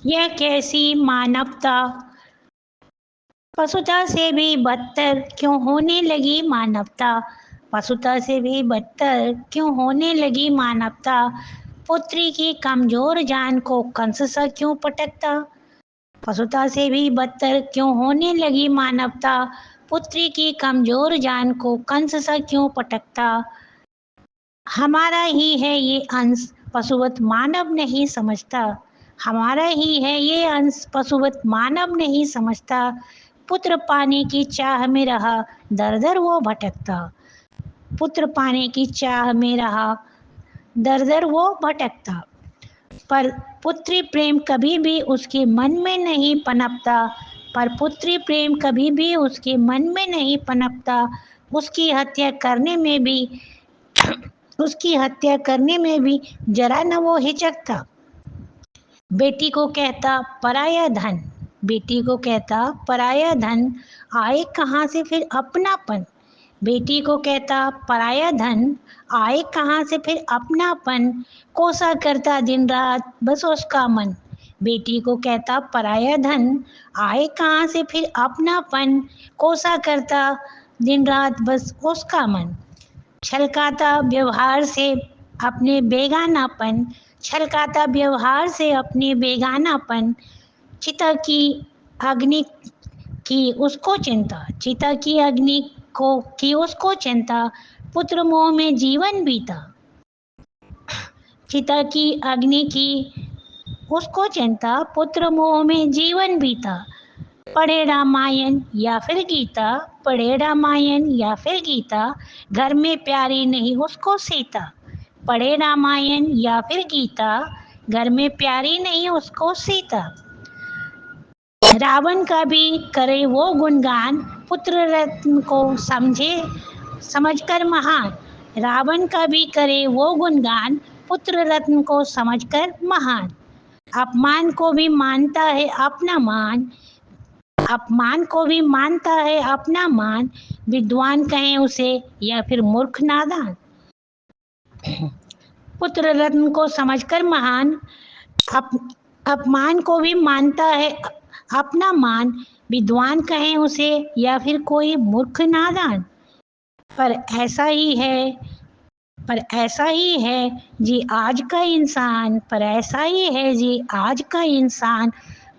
यह कैसी मानवता, पशुता से भी बदतर क्यों होने लगी मानवता, पशुता से भी बदतर क्यों होने लगी मानवता, पुत्री की कमजोर जान को कंस सा क्यों पटकता, पशुता से भी बदतर क्यों होने लगी मानवता, पुत्री की कमजोर जान को कंस सा क्यों पटकता, हमारा ही है ये अंश पशुवत मानव नहीं समझता, हमारा ही है ये अंश पशुवत मानव नहीं समझता, पुत्र पाने की चाह में रहा दर दर वो भटकता, पुत्र पाने की चाह में रहा दर दर वो भटकता, पर पुत्री प्रेम कभी भी उसके मन में नहीं पनपता, पर पुत्री प्रेम कभी भी उसके मन में नहीं पनपता, उसकी हत्या करने में भी उसकी हत्या करने में भी जरा न वो हिचकता, बेटी को कहता पराया धन, बेटी को कहता पराया धन, आए कहाँ से फिर अपनापन, बेटी को कहता पराया धन, आए कहाँ से फिर अपनापन, कोसा करता दिन रात बस उसका मन, बेटी को कहता पराया धन, आए कहाँ से फिर अपनापन, कोसा करता दिन रात बस उसका मन, छलकाता व्यवहार से अपने बेगानापन, छलकाता व्यवहार से अपने बेगानापन, चिता की अग्नि की उसको चिंता, चिता की अग्नि को की उसको चिंता, पुत्र मोह में जीवन बीता, चिता की अग्नि की उसको चिंता, पुत्र मोह में जीवन बीता, पढ़े रामायण या फिर गीता, पढ़े रामायण या फिर गीता, घर में प्यारी नहीं उसको सीता, पढ़े रामायण या फिर गीता, घर में प्यारी नहीं उसको सीता, रावण का भी करे वो गुणगान, पुत्र रत्न को समझे समझकर महान, रावण का भी करे वो गुणगान, पुत्र रत्न को समझकर महान, अपमान को भी मानता है अपना मान, अपमान को भी मानता है अपना मान, विद्वान कहें उसे या फिर मूर्ख नादान, पुत्र रत्न को समझकर महान, अप, अपमान को भी मानता है अपना मान, विद्वान कहें उसे या फिर कोई मूर्ख नादान, पर ऐसा ही है, पर ऐसा ही है जी आज का इंसान, पर ऐसा ही है जी आज का इंसान,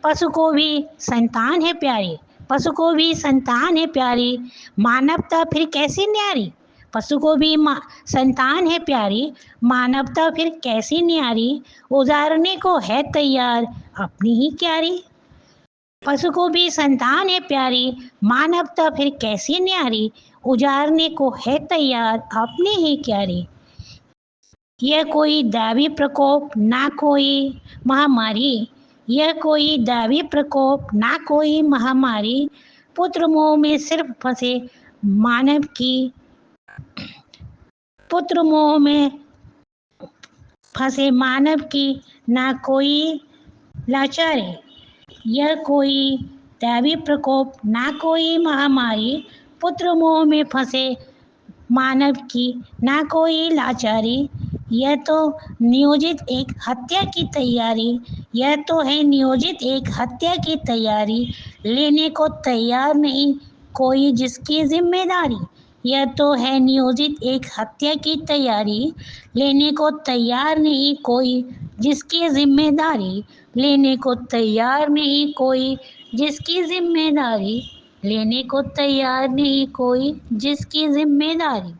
पशु को भी संतान है प्यारी, पशु को भी संतान है प्यारी, मानवता फिर कैसी न्यारी, पशु को भी संतान है प्यारी, मानवता फिर कैसी न्यारी, उजारने को है तैयार अपनी ही क्यारी, पशु को भी संतान है प्यारी, मानवता फिर कैसी न्यारी, उजारने को है तैयार अपनी ही क्यारी, यह कोई दैवी प्रकोप ना कोई महामारी, यह कोई दैवी प्रकोप ना कोई महामारी, पुत्र मोह में सिर्फ फंसे मानव की, पुत्र मोह में फंसे मानव की ना कोई लाचारी, यह कोई दैवी प्रकोप ना कोई महामारी, पुत्र मोह में फंसे मानव की ना कोई लाचारी, यह तो नियोजित एक हत्या की तैयारी, यह तो है नियोजित एक हत्या की तैयारी, लेने को तैयार नहीं कोई जिसकी जिम्मेदारी, यह तो है नियोजित एक हत्या की तैयारी, लेने को तैयार नहीं कोई जिसकी जिम्मेदारी, लेने को तैयार नहीं कोई जिसकी जिम्मेदारी, लेने को तैयार नहीं कोई जिसकी जिम्मेदारी।